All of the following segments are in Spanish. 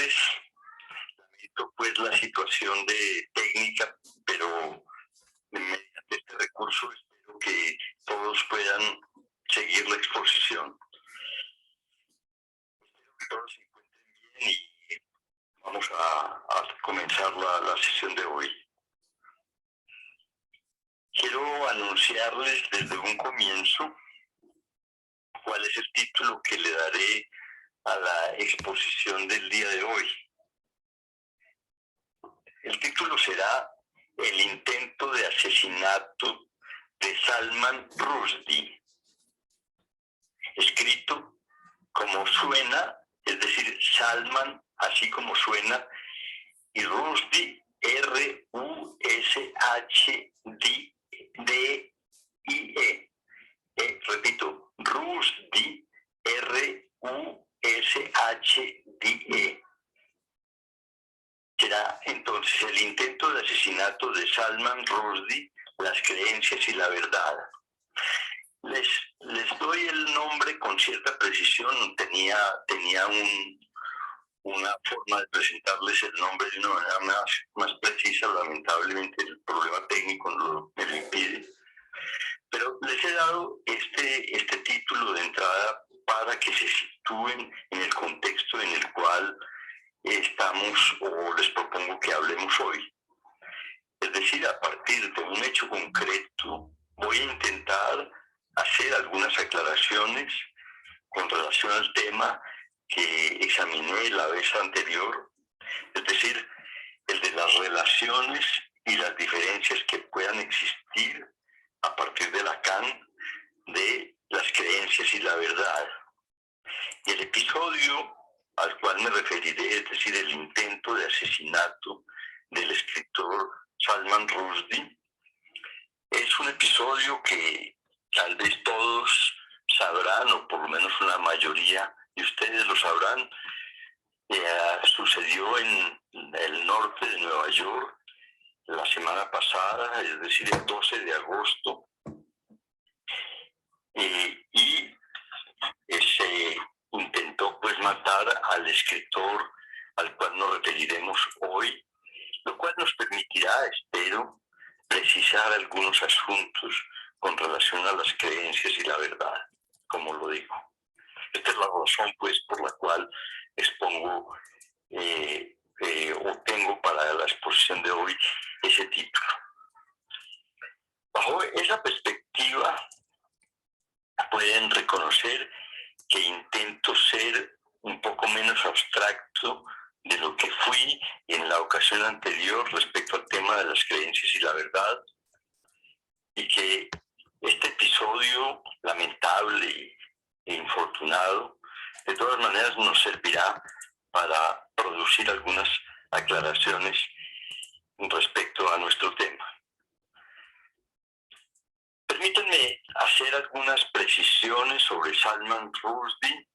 saludarles. Lamento pues la situación de técnica, pero mediante este recurso espero que todos puedan seguir la exposición. Espero que todos se encuentren bien y vamos a comenzar la sesión de hoy. Quiero anunciarles desde un comienzo cuál es el título que le daré a la exposición del día de hoy. El título será El intento de asesinato de Salman Rushdie, escrito como suena, es decir, Salman, así como suena, y Rushdie, R-U-S-H-D-I-E. Repito, Rushdie, R-U-S-H-D-E. Será entonces el intento de asesinato de Salman Rushdie, las creencias y la verdad. Les doy el nombre con cierta precisión. Tenía una forma de presentarles el nombre de una manera más precisa. Lamentablemente el problema técnico me lo impide. Pero les he dado este título de entrada para que se sitúen en el contexto en el cual estamos o les propongo que hablemos hoy. Es decir, a partir de un hecho concreto voy a intentar hacer algunas aclaraciones con relación al tema que examiné la vez anterior, es decir, el de las relaciones y las diferencias que puedan existir a partir de Lacan de las creencias y la verdad. Y el episodio al cual me referiré, es decir, el intento de asesinato del escritor Salman Rushdie, es un episodio que tal vez todos sabrán, o por lo menos una mayoría de ustedes lo sabrán. Sucedió en el norte de Nueva York la semana pasada, es decir, el 12 de agosto, y se intentó pues matar al escritor al cual nos referiremos hoy, lo cual nos permitirá, espero, precisar algunos asuntos con relación a las creencias y la verdad, como lo digo. Esta es la razón pues por la cual expongo o tengo para la exposición de hoy ese título. Bajo esa perspectiva pueden reconocer que intento ser un poco menos abstracto de lo que fui en la ocasión anterior respecto al tema de las creencias y la verdad, y que este episodio lamentable e infortunado de todas maneras nos servirá para producir algunas aclaraciones respecto a nuestro tema. Permítanme hacer algunas precisiones sobre Salman Rushdie,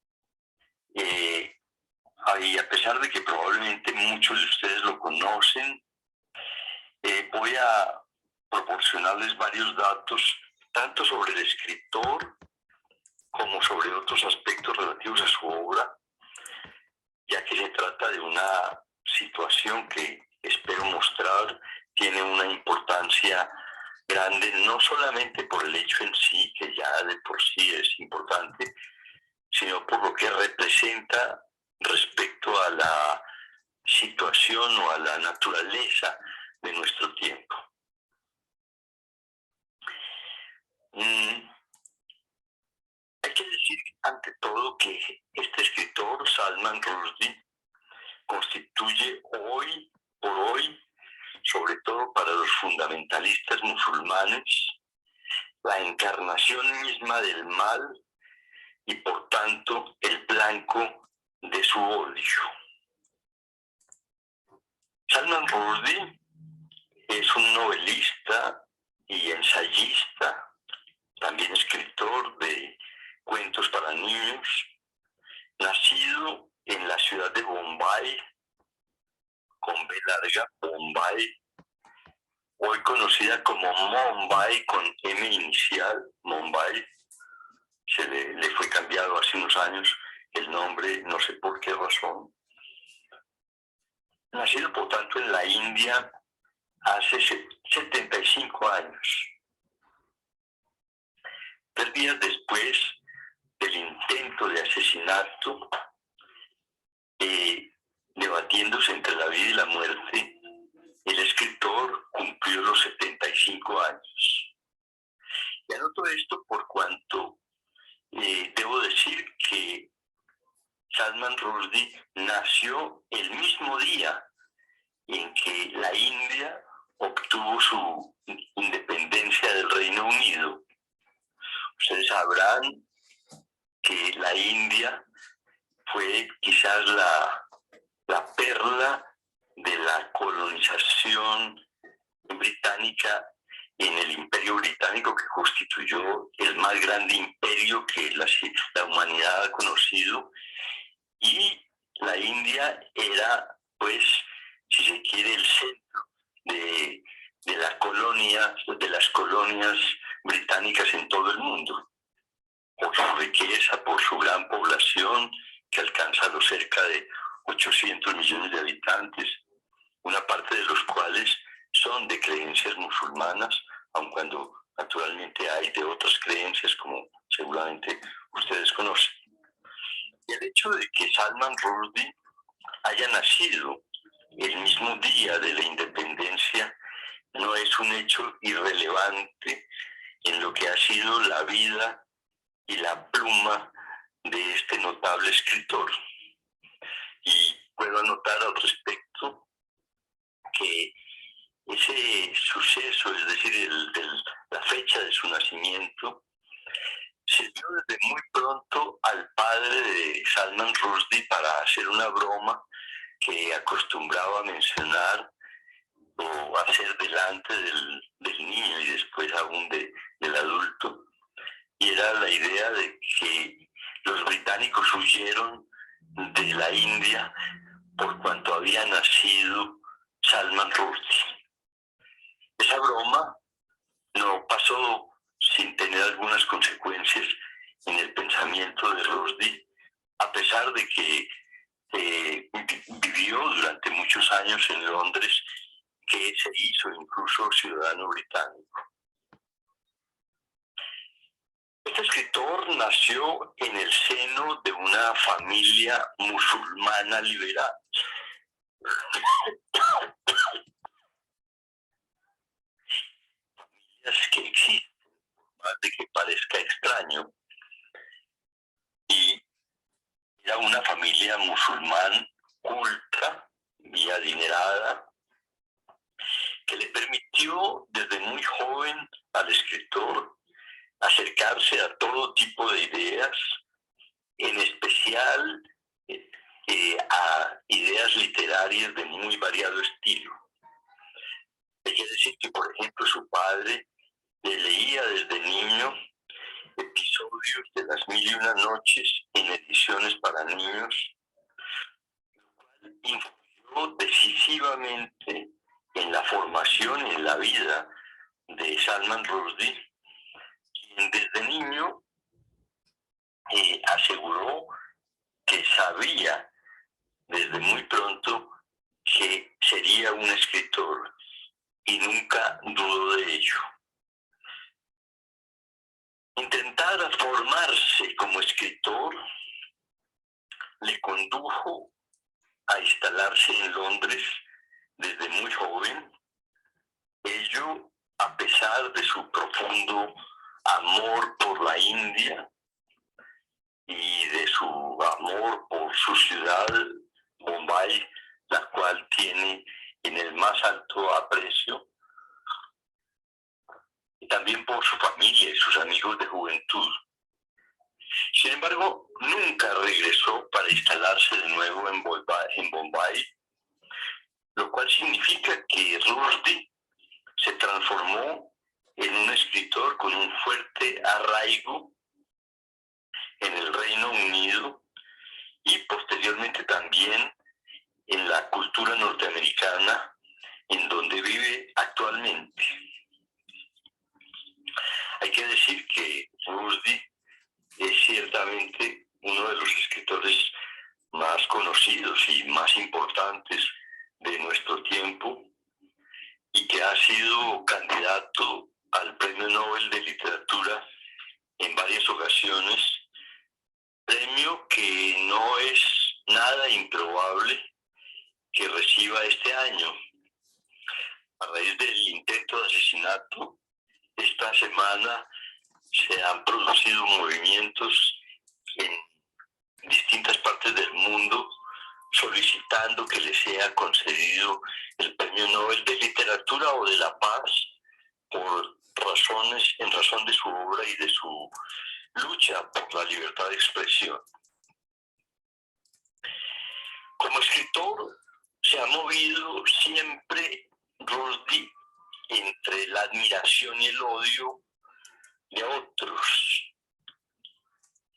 y a pesar de que probablemente muchos de ustedes lo conocen, voy a proporcionarles varios datos, tanto sobre el escritor como sobre otros aspectos relativos a su obra, ya que se trata de una situación que espero mostrar tiene una importancia grande, no solamente por el hecho en sí, que ya de por sí es importante, sino por lo que representa respecto a la situación o a la naturaleza de nuestro tiempo. Hay que decir ante todo que este escritor, Salman Rushdie, constituye hoy por hoy, sobre todo para los fundamentalistas musulmanes, la encarnación misma del mal y por tanto el blanco de su odio. Salman Rushdie es un novelista y ensayista, también escritor de cuentos para niños, nacido en la ciudad de Bombay, con B larga, Bombay, hoy conocida como Mumbai con M inicial, Mumbai. Le fue cambiado hace unos años el nombre, no sé por qué razón. nacido por tanto en la India hace 75 años. 3 días después del intento de asesinato, debatiéndose entre la vida y la muerte, el escritor cumplió los 75 años. Y anoto esto por cuanto debo decir que Salman Rushdie nació el mismo día en que la India obtuvo su independencia del Reino Unido. Ustedes sabrán que la India fue quizás la perla de la colonización británica en el Imperio Británico, que constituyó el más grande imperio que la humanidad ha conocido. Y la India era, pues, si se quiere, el centro de las colonias británicas en todo el mundo, por su riqueza, por su gran población, que alcanza los cerca de 800 millones de habitantes, una parte de los cuales son de creencias musulmanas, aun cuando naturalmente hay de otras creencias, como seguramente ustedes conocen. Y el hecho de que Salman Rushdie haya nacido el mismo día de la independencia no es un hecho irrelevante en lo que ha sido la vida y la pluma de este notable escritor. Y puedo anotar al respecto que ese suceso, es decir, la fecha de su nacimiento, sirvió desde muy pronto al padre de Salman Rushdie para hacer una broma que acostumbraba a mencionar o hacer delante del niño y después aún del adulto. Y era la idea de que los británicos huyeron de la India por cuanto había nacido Salman Rushdie. Esa broma no pasó sin tener algunas consecuencias en el pensamiento de Rushdie, a pesar de que vivió durante muchos años en Londres, que se hizo incluso ciudadano británico. Este escritor nació en el seno de una familia musulmana liberal. Familias que existen, más de que parezca extraño, y era una familia musulmán culta y adinerada, que le permitió desde muy joven al escritor acercarse a todo tipo de ideas, en especial a ideas literarias de muy variado estilo. Hay que decir que, por ejemplo, su padre le leía desde niño episodios de Las Mil y Una Noches en ediciones para niños, lo cual influyó decisivamente en la formación y en la vida de Salman Rushdie, quien desde niño aseguró que sabía desde muy pronto que sería un escritor y nunca dudó de ello. Intentar formarse como escritor le condujo a instalarse en Londres desde muy joven, ello a pesar de su profundo amor por la India y de su amor por su ciudad, Bombay, la cual tiene en el más alto aprecio, y también por su familia y sus amigos de juventud. Sin embargo, nunca regresó para instalarse de nuevo en Bombay, lo cual significa que Rushdie se transformó en un escritor con un fuerte arraigo en el Reino Unido y posteriormente también en la cultura norteamericana en donde vive actualmente. Hay que decir que Rushdie es ciertamente uno de los escritores más conocidos y más importantes de nuestro tiempo y que ha sido candidato al Premio Nobel de Literatura en varias ocasiones, premio que no es nada improbable que reciba este año. A raíz del intento de asesinato, esta semana se han producido movimientos en distintas partes del mundo solicitando que le sea concedido el Premio Nobel de Literatura o de la Paz por razones, en razón de su obra y de su lucha por la libertad de expresión. Como escritor se ha movido siempre Rushdie entre la admiración y el odio de otros.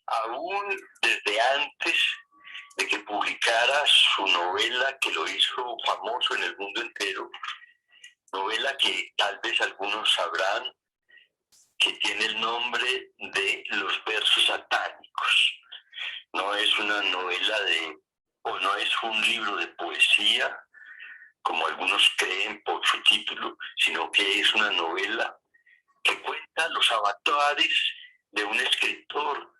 Aún desde antes de que publicara su novela que lo hizo famoso en el mundo entero, novela que tal vez algunos sabrán que tiene el nombre de Los versos satánicos. No es una novela o no es un libro de poesía, como algunos creen por su título, sino que es una novela que cuenta los avatares de un escritor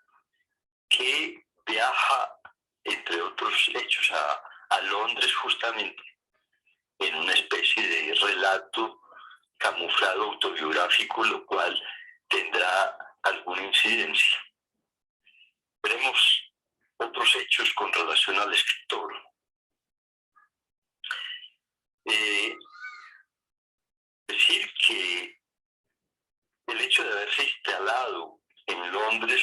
que viaja, entre otros hechos, a Londres justamente en una especie de relato camuflado autobiográfico, lo cual tendrá alguna incidencia. Veremos otros hechos con relación al escritor. Decir que el hecho de haberse instalado en Londres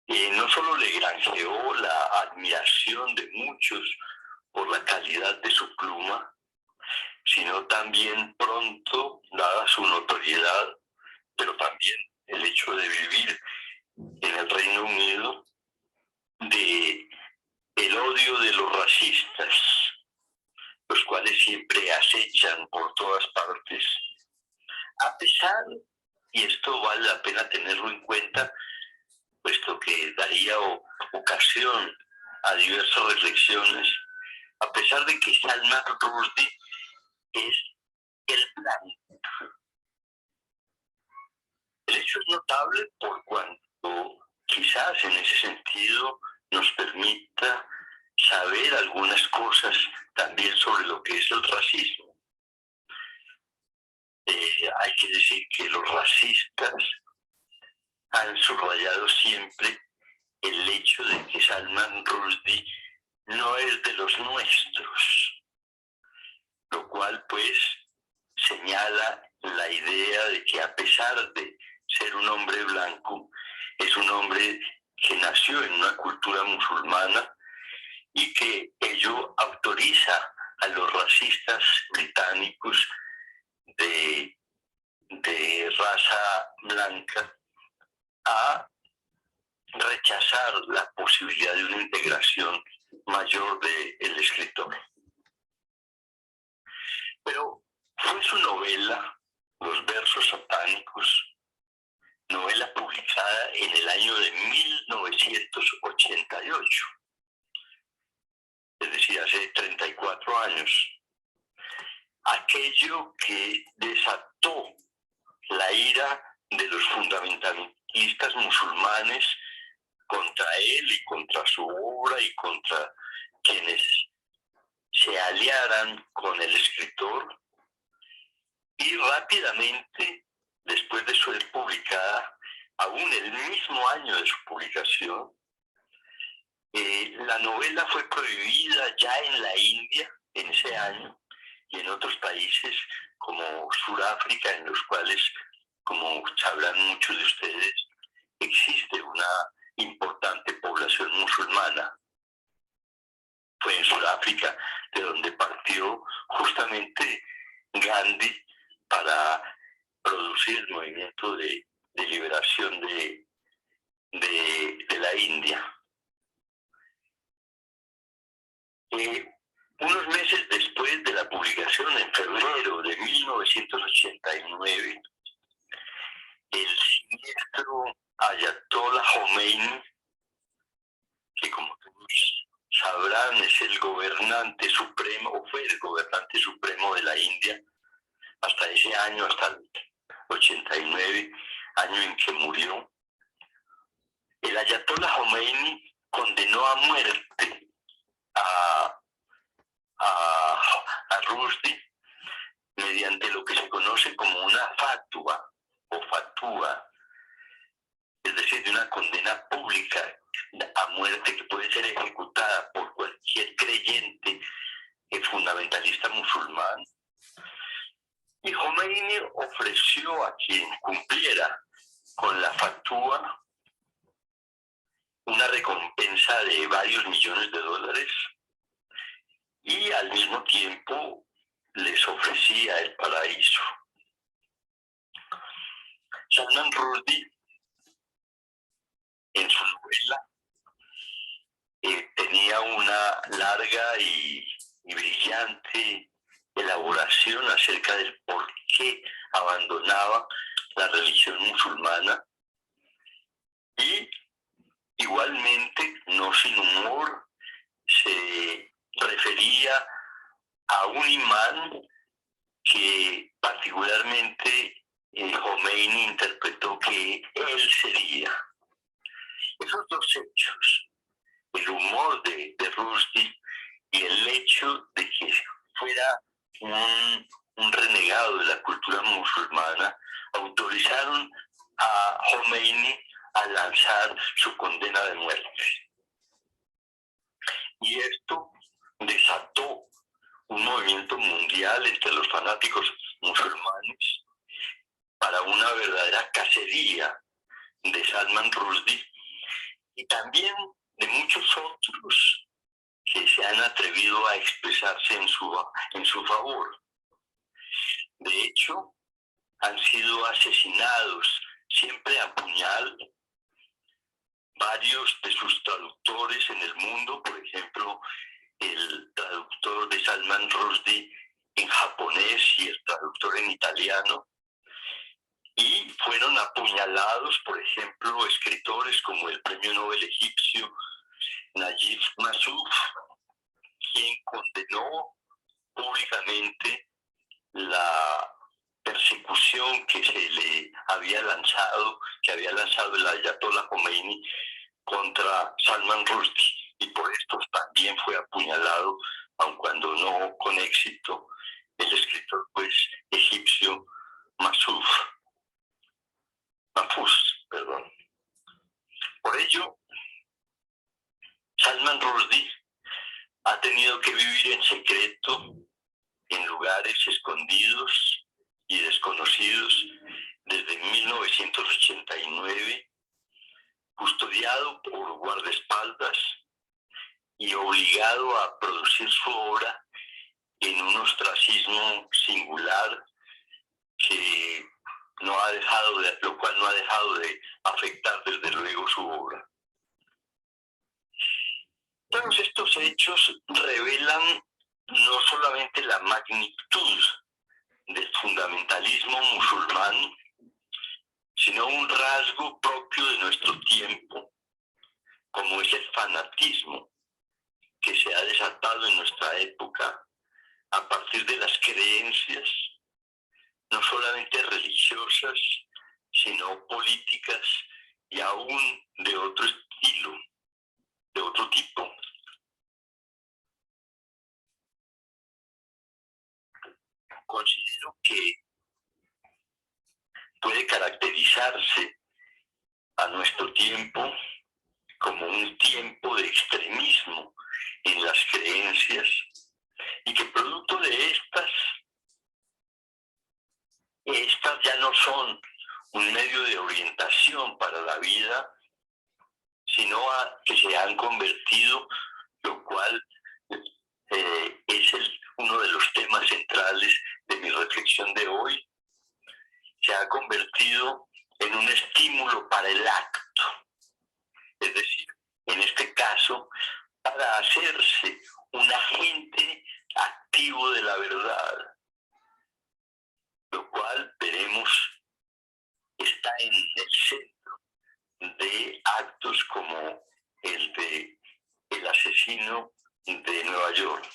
no solo le granjeó la admiración de muchos por la calidad de su pluma, sino también pronto, dada su notoriedad, pero también el hecho de vivir en el Reino Unido, de el odio de los racistas, los cuales siempre acechan por todas partes, a pesar, y esto vale la pena tenerlo en cuenta, puesto que daría ocasión a diversas reflexiones, a pesar de que Salman Rushdie es el blanco. El hecho es notable por cuanto quizás en ese sentido nos permita saber algunas cosas también sobre lo que es el racismo. Hay que decir que los racistas han subrayado siempre el hecho de que Salman Rushdie no es de los nuestros, lo cual pues señala la idea de que a pesar de ser un hombre blanco, es un hombre que nació en una cultura musulmana y que ello autoriza a los racistas británicos de raza blanca a rechazar la posibilidad de una integración mayor del escritor. Pero fue su novela, Los versos satánicos, novela publicada en el año de 1988, es decir, hace 34 años, aquello que desató la ira de los fundamentalistas musulmanes contra él y contra su obra y contra quienes se aliaran con el escritor, y rápidamente, después de ser publicada, aún el mismo año de su publicación, la novela fue prohibida ya en la India en ese año y en otros países como Sudáfrica, en los cuales, como sabrán muchos de ustedes, existe una importante población musulmana. Fue en Sudáfrica de donde partió justamente Gandhi para producir el movimiento de liberación de la India. Unos meses después de la publicación, en febrero de 1989, el siniestro Ayatollah Khomeini, que como todos sabrán, es el gobernante supremo, o fue el gobernante supremo de la India hasta ese año, hasta el 89, año en que murió. El ayatollah Khomeini condenó a muerte a, a Rushdie mediante lo que se conoce como una fatua o fatúa, es decir, de una condena pública a muerte que puede ser ejecutada por cualquier creyente fundamentalista musulmán. Y Khomeini ofreció a quien cumpliera con la fatúa una recompensa de varios millones de dólares y al mismo tiempo les ofrecía el paraíso. Salman Rushdie, en su novela, tenía una larga y brillante elaboración acerca del por qué abandonaba la religión musulmana y igualmente, no sin humor, se refería a un imán que particularmente Khomeini interpretó que él sería. Esos dos hechos, el humor de Rushdie y el hecho de que fuera un renegado de la cultura musulmana, autorizaron a Khomeini a lanzar su condena de muerte. Y esto desató un movimiento mundial entre los fanáticos musulmanes para una verdadera cacería de Salman Rushdie y también de muchos otros que se han atrevido a expresarse en su favor. De hecho, han sido asesinados siempre a puñal varios de sus traductores en el mundo, por ejemplo, el traductor de Salman Rushdie en japonés y el traductor en italiano, y fueron apuñalados, por ejemplo, escritores como el premio Nobel egipcio Najib Massoud, quien condenó públicamente la persecución que se le había lanzado, que había lanzado el ayatollah Khomeini contra Salman Rushdie, y por esto también fue apuñalado, aun cuando no con éxito, el escritor pues egipcio Mahfouz. Por ello, Salman Rushdie ha tenido que vivir en secreto, en lugares escondidos y desconocidos, desde 1989, custodiado por guardaespaldas y obligado a producir su obra en un ostracismo singular que lo cual no ha dejado de afectar desde luego su obra. Todos estos hechos revelan no solamente la magnitud del fundamentalismo musulmán, sino un rasgo propio de nuestro tiempo, como es el fanatismo que se ha desatado en nuestra época a partir de las creencias, no solamente religiosas, sino políticas y aún de otro estilo, de otro tipo. Considero que puede caracterizarse a nuestro tiempo como un tiempo de extremismo en las creencias y que producto de estas ya no son un medio de orientación para la vida, sino que se han convertido, lo cual es uno de los temas centrales de mi reflexión de hoy, se ha convertido en un estímulo para el acto, es decir, en este caso, para hacerse un agente activo de la verdad, lo cual veremos está en el centro de actos como el asesinato asesino de Nueva York.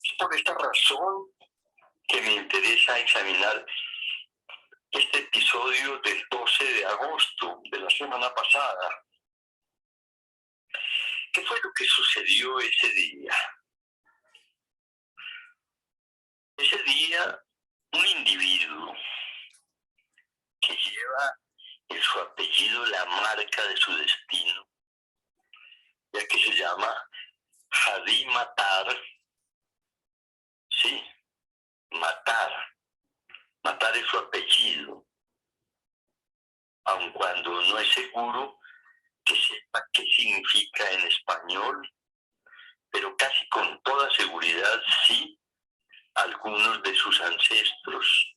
Es por esta razón que me interesa examinar este episodio del 12 de agosto de la semana pasada. ¿Qué fue lo que sucedió ese día? Ese día, un individuo que lleva en su apellido la marca de su destino, ya que se llama Hadi Matar, sí, Matar. Matar es su apellido, aun cuando no es seguro que sepa qué significa en español, pero casi con toda seguridad sí algunos de sus ancestros.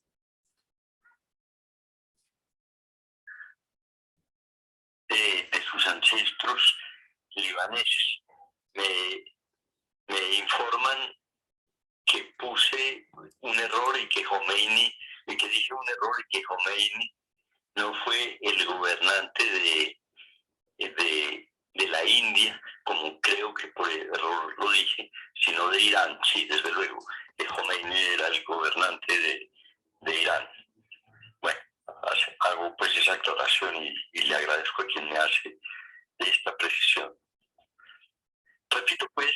De sus ancestros libaneses. Me informan que puse un error y que Jomeini, y que dije un error y que Jomeini no fue el gobernante de la India, como creo que por error lo dije, sino de Irán. Sí, desde luego, Jomeini era el gobernante de Irán. Bueno, hago pues esa aclaración y le agradezco a quien me hace esta precisión. Repito pues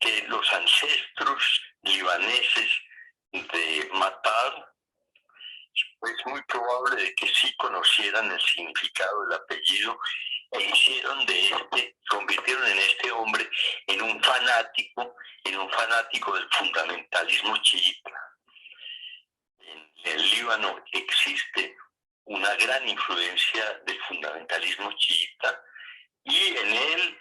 que los ancestros libaneses de Matar, es muy probable de que sí conocieran el significado del apellido e hicieron convirtieron en este hombre en un fanático del fundamentalismo chiita. En el Líbano existe una gran influencia del fundamentalismo chiita y en él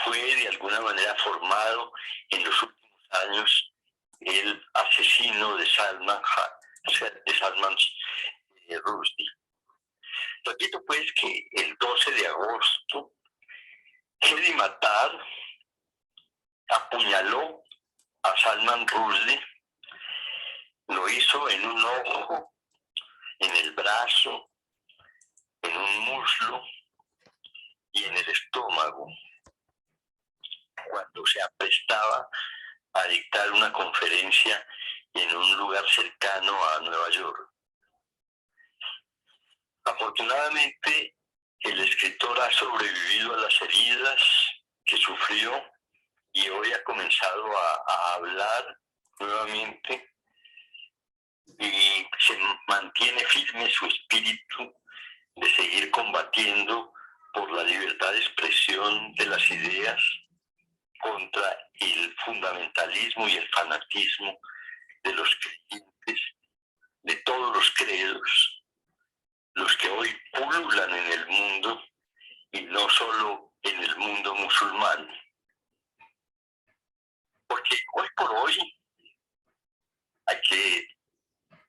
fue de alguna manera formado en los últimos años el asesino de Salman Rushdie. Repito pues que el 12 de agosto, Hedi Matar apuñaló a Salman Rushdie, lo hizo en un ojo, en el brazo, en un muslo y en el estómago, cuando se aprestaba a dictar una conferencia en un lugar cercano a Nueva York. Afortunadamente, el escritor ha sobrevivido a las heridas que sufrió y hoy ha comenzado a hablar nuevamente y se mantiene firme su espíritu de seguir combatiendo por la libertad de expresión de las ideas contra el fundamentalismo y el fanatismo de los creyentes, de todos los credos, los que hoy pululan en el mundo y no solo en el mundo musulmán. Porque hoy por hoy hay que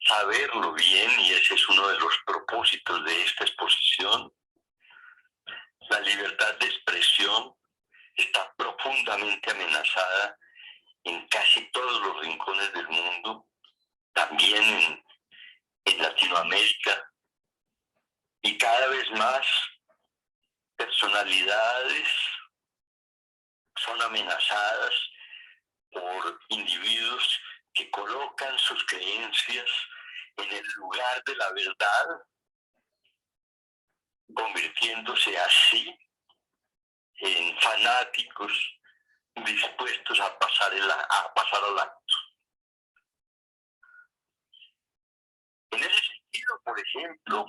saberlo bien, y ese es uno de los propósitos de esta exposición. La libertad de expresión está profundamente amenazada en casi todos los rincones del mundo, también en Latinoamérica, y cada vez más personalidades son amenazadas por individuos que colocan sus creencias en el lugar de la verdad, convirtiéndose así en fanáticos dispuestos a pasar al acto. En ese sentido, por ejemplo,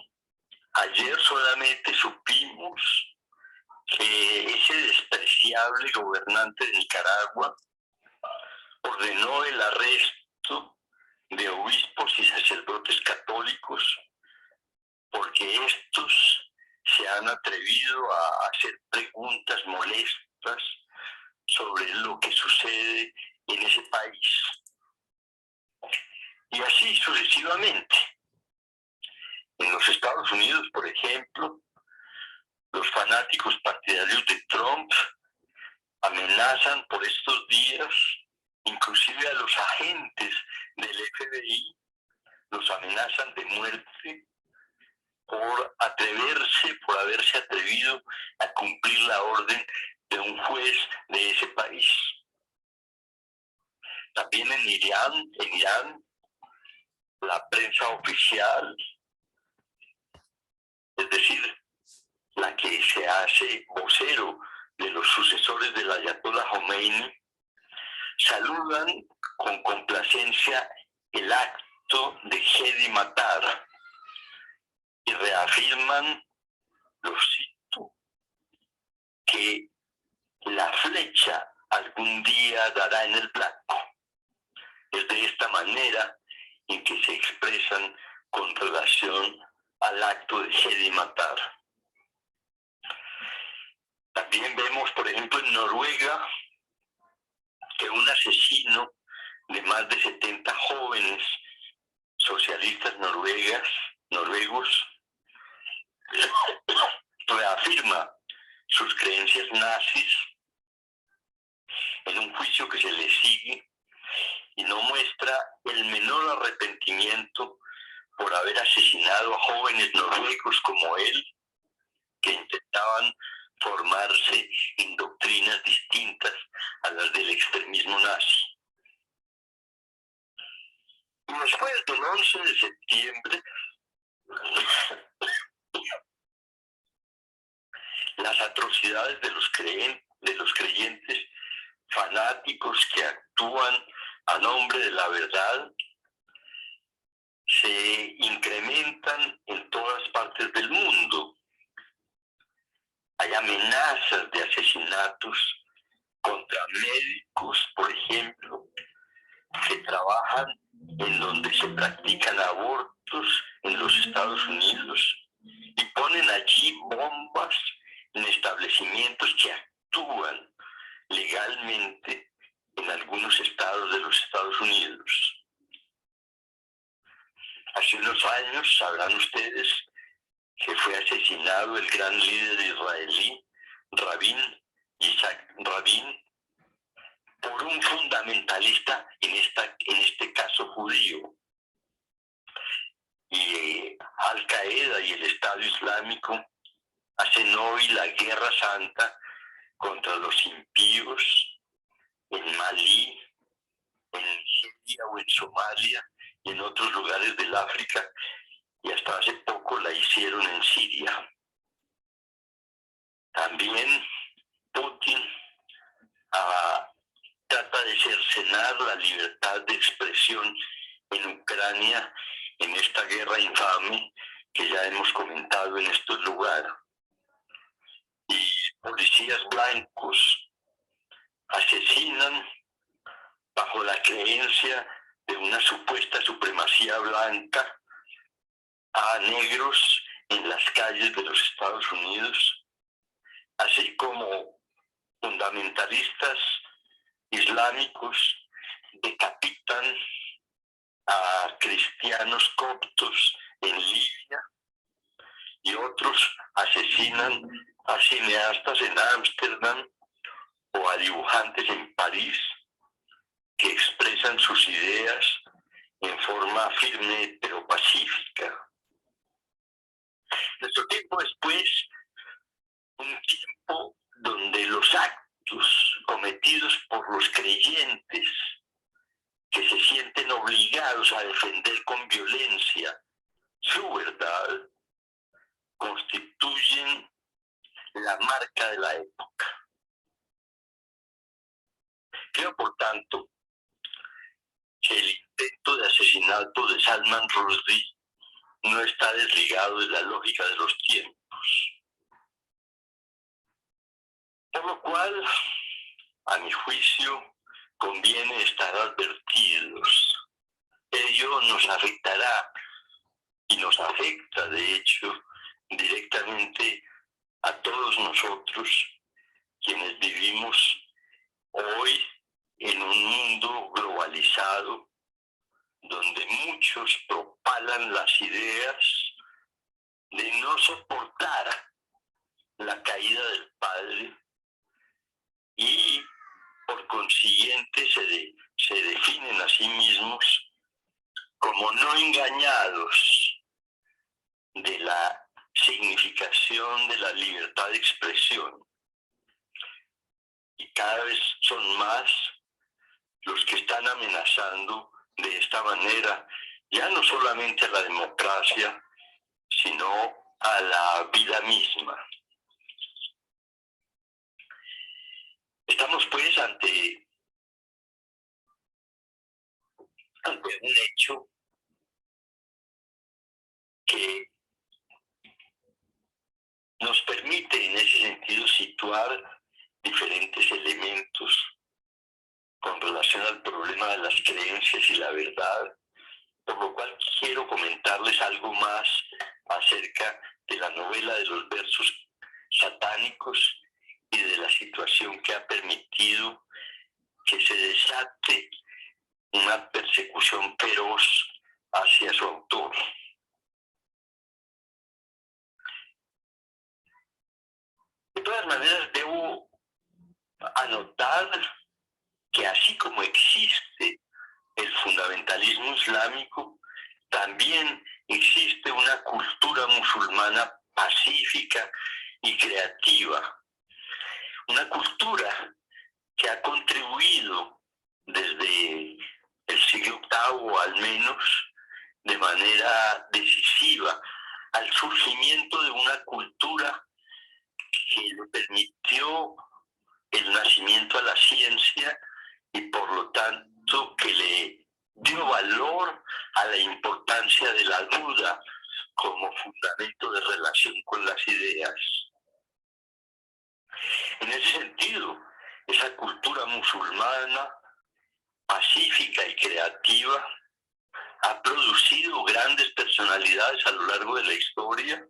ayer solamente supimos que ese despreciable gobernante de Nicaragua ordenó el arresto de obispos y sacerdotes católicos porque estos se han atrevido a hacer preguntas molestas sobre lo que sucede en ese país. Y así sucesivamente. En los Estados Unidos, por ejemplo, los fanáticos partidarios de Trump amenazan por estos días, inclusive a los agentes del FBI, los amenazan de muerte por haberse atrevido a cumplir la orden de un juez de ese país. También en Irán, la prensa oficial, es decir, la que se hace vocero de los sucesores del Ayatollah Khomeini, saludan con complacencia el acto de Hedi Matar y reafirman, lo cito, que la flecha algún día dará en el blanco. Es de esta manera en que se expresan con relación al acto de Hedi Matar. También vemos, por ejemplo, en Noruega, que un asesino de más de 70 jóvenes socialistas noruegos reafirma sus creencias nazis en un juicio que se le sigue y no muestra el menor arrepentimiento por haber asesinado a jóvenes noruegos como él, que intentaban formarse en doctrinas distintas a las del extremismo nazi. Y después del 11 de septiembre, las atrocidades de los creyentes fanáticos que actúan a nombre de la verdad se incrementan en todas partes del mundo. Hay amenazas de asesinatos contra médicos, por ejemplo, que trabajan en donde se practican abortos en los Estados Unidos y ponen allí bombas en establecimientos que actúan legalmente en algunos estados de los Estados Unidos. Hace unos años, sabrán ustedes, que fue asesinado el gran líder israelí, Yitzhak Rabin, por un fundamentalista, en este caso judío. Y Al-Qaeda y el Estado Islámico hacen hoy la guerra santa contra los impíos en Malí, en Nigeria o en Somalia y en otros lugares del África, y hasta hace poco la hicieron en Siria. También Putin trata de cercenar la libertad de expresión en Ucrania en esta guerra infame que ya hemos comentado en estos lugares. Y policías blancos asesinan bajo la creencia de una supuesta supremacía blanca a negros en las calles de los Estados Unidos, así como fundamentalistas islámicos decapitan a cristianos coptos en Libia y otros asesinan a cineastas en Ámsterdam o a dibujantes en París que expresan sus ideas en forma firme pero pacífica. Nuestro tiempo después, un tiempo donde los actos cometidos por los creyentes que se sienten obligados a defender con violencia su verdad, constituyen la marca de la época. Creo, por tanto, que el intento de asesinato de Salman Rushdie no está desligado de la lógica de los tiempos. Por lo cual, a mi juicio, conviene estar advertidos. Ello nos afectará y nos afecta, de hecho, directamente a todos nosotros, quienes vivimos hoy en un mundo globalizado, donde muchos propalan las ideas de no soportar la caída del Padre y por consiguiente se definen a sí mismos como no engañados de la violación de la libertad de expresión. Y cada vez son más los que están amenazando de esta manera, ya no solamente a la democracia, sino a la vida misma. Estamos pues ante un hecho que nos permite en ese sentido situar diferentes elementos con relación al problema de las creencias y la verdad, por lo cual quiero comentarles algo más acerca de la novela de los versos satánicos y de la situación que ha permitido que se desate una persecución feroz hacia su autor. De todas maneras, debo anotar que así como existe el fundamentalismo islámico, también existe una cultura musulmana pacífica y creativa, una cultura que ha contribuido desde el siglo VIII al menos de manera decisiva al surgimiento de una cultura que le permitió el nacimiento a la ciencia y por lo tanto que le dio valor a la importancia de la duda como fundamento de relación con las ideas. En ese sentido, esa cultura musulmana pacífica y creativa ha producido grandes personalidades a lo largo de la historia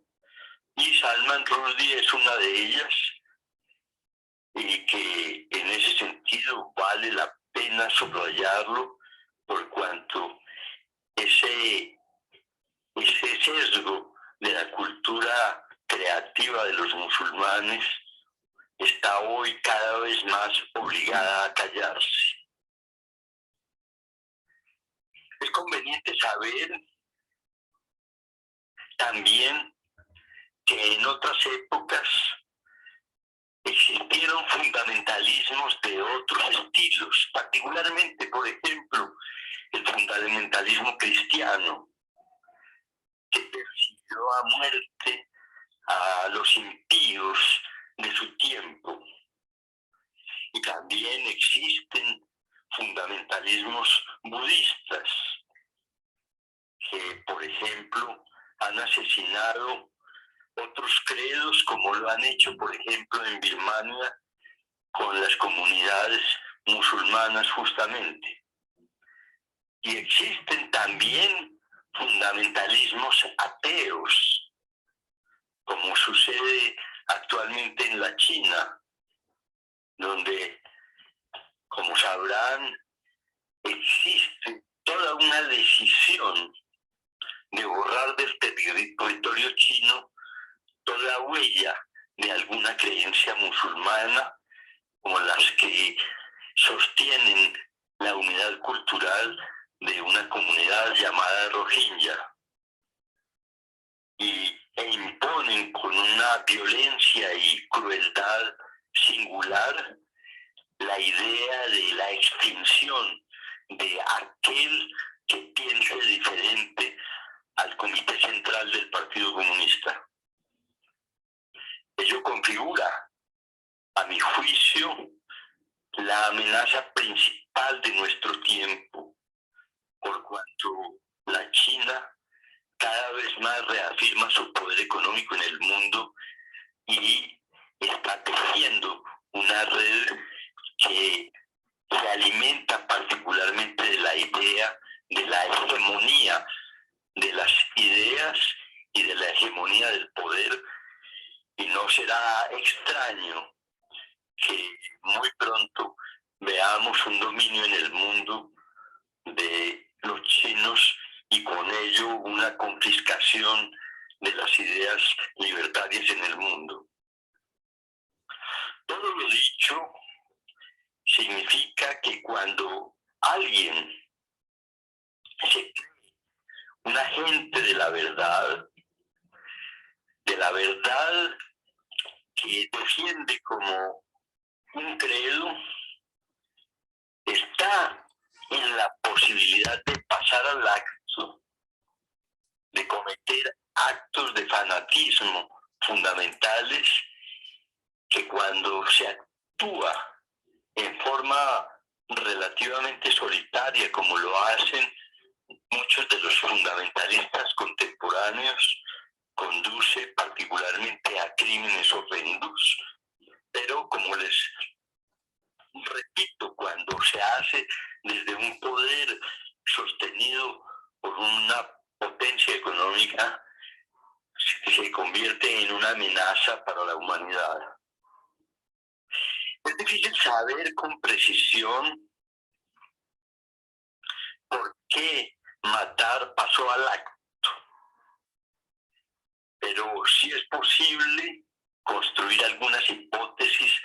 y Salman Rushdie es una de ellas, y que en ese sentido vale la pena subrayarlo por cuanto ese sesgo de la cultura creativa de los musulmanes está hoy cada vez más obligada a callarse. Es conveniente saber también que en otras épocas existieron fundamentalismos de otros estilos, particularmente, por ejemplo, el fundamentalismo cristiano, que persiguió a muerte a los impíos de su tiempo. Y también existen fundamentalismos budistas, que, por ejemplo, han asesinado otros credos, como lo han hecho, por ejemplo, en Birmania, con las comunidades musulmanas justamente. Y existen también fundamentalismos ateos, como sucede actualmente en la China, donde, como sabrán, existe toda una decisión de borrar del territorio chino toda huella de alguna creencia musulmana, como las que sostienen la unidad cultural de una comunidad llamada Rohingya, e imponen con una violencia y crueldad singular la idea de la extinción de aquel que piense diferente al Comité Central del Partido Comunista. Ello configura, a mi juicio, la amenaza principal de nuestro tiempo, por cuanto la China cada vez más reafirma su poder económico en el mundo y está tejiendo una red que se alimenta particularmente de la idea de la hegemonía de las ideas y de la hegemonía del poder, y no será extraño que muy pronto veamos un dominio en el mundo de los chinos y con ello una confiscación de las ideas libertarias en el mundo. Todo lo dicho significa que cuando alguien se cree un agente de la verdad defiende como un credo está en la posibilidad de pasar al acto, de cometer actos de fanatismo fundamentales que cuando se actúa en forma relativamente solitaria, como lo hacen muchos de los fundamentalistas contemporáneos, conduce particularmente a crímenes horrendos, pero como les repito, cuando se hace desde un poder sostenido por una potencia económica, se convierte en una amenaza para la humanidad. Es difícil saber con precisión por qué matar pasó al acto, pero sí es posible construir algunas hipótesis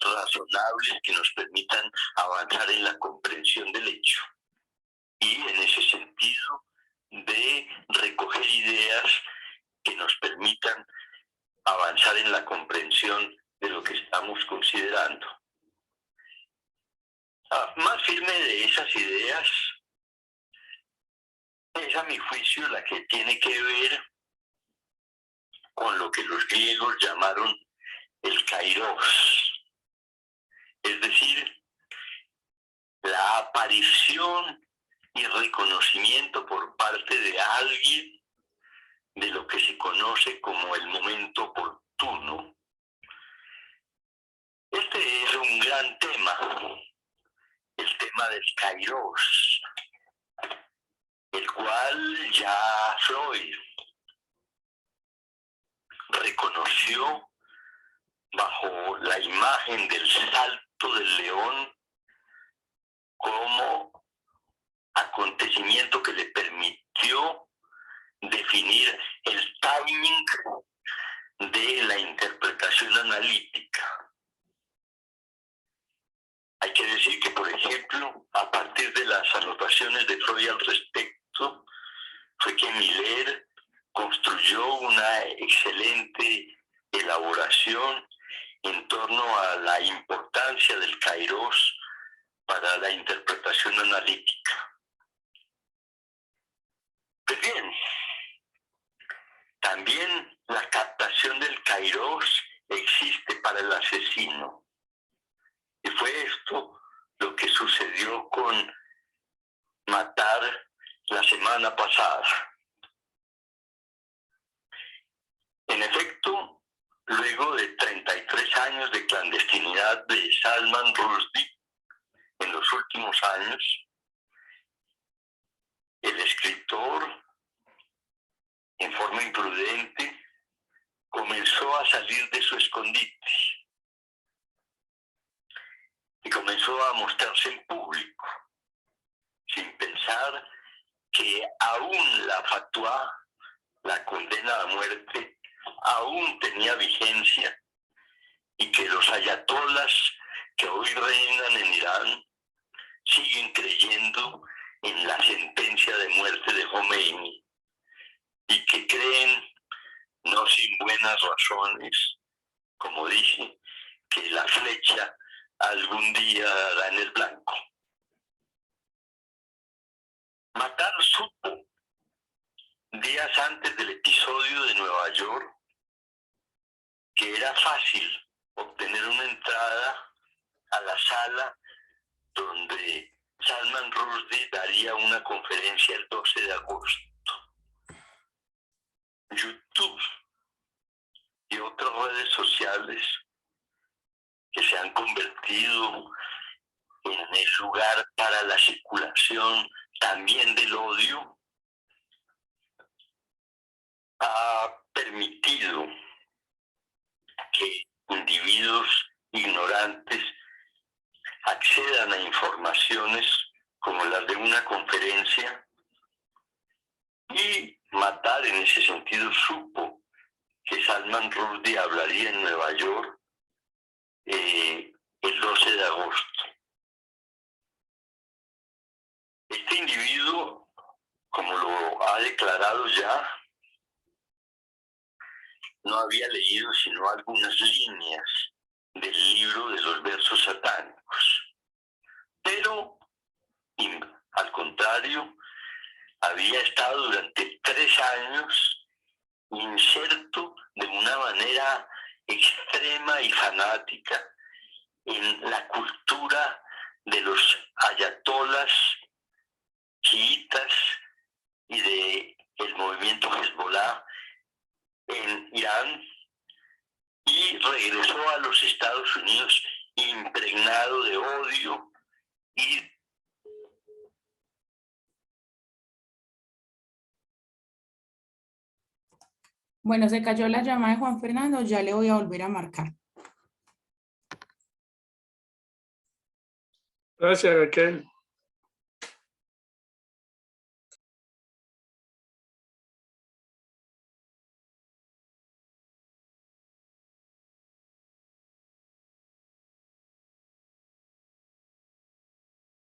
razonables que nos permitan avanzar en la comprensión del hecho y en ese sentido de recoger ideas que nos permitan avanzar en la comprensión de lo que estamos considerando. Más firme de esas ideas es, a mi juicio, la que tiene que ver con lo que los griegos llamaron el kairos, es decir, la aparición y reconocimiento por parte de alguien de lo que se conoce como el momento oportuno. Este es un gran tema, el tema del kairos, el cual ya Freud reconoció bajo la imagen del salto del león como acontecimiento que le permitió definir el timing de la interpretación analítica. Hay que decir que, por ejemplo, a partir de las anotaciones de Freud al respecto, fue que Miller construyó una excelente elaboración en torno a la importancia del kairos para la interpretación analítica. Pues bien, también la captación del kairos existe para el asesino. Y fue esto lo que sucedió con matar la semana pasada. En efecto, luego de 33 años de clandestinidad de Salman Rushdie, en los últimos años, el escritor, en forma imprudente, comenzó a salir de su escondite y comenzó a mostrarse en público, sin pensar que aún la fatwa, la condena a muerte, aún tenía vigencia y que los ayatolas que hoy reinan en Irán siguen creyendo en la sentencia de muerte de Khomeini y que creen, no sin buenas razones, como dije, que la flecha algún día dará en el blanco. Matar supo, días antes del episodio de Nueva York, que era fácil obtener una entrada a la sala donde Salman Rushdie daría una conferencia el 12 de agosto. YouTube y otras redes sociales que se han convertido en el lugar para la circulación también del odio, ha permitido que individuos ignorantes accedan a informaciones como las de una conferencia, y Matar en ese sentido supo que Salman Rushdie hablaría en Nueva York el 12 de agosto. Este individuo, como lo ha declarado ya, no había leído sino algunas líneas del libro de los versos satánicos. Pero, al contrario, había estado durante 3 años inserto de una manera extrema y fanática en la cultura de los ayatolas chiitas y del movimiento Hezbollah en Irán, y regresó a los Estados Unidos impregnado de odio y Bueno, se cayó la llamada de Juan Fernando, ya le voy a volver a marcar. Gracias, Raquel.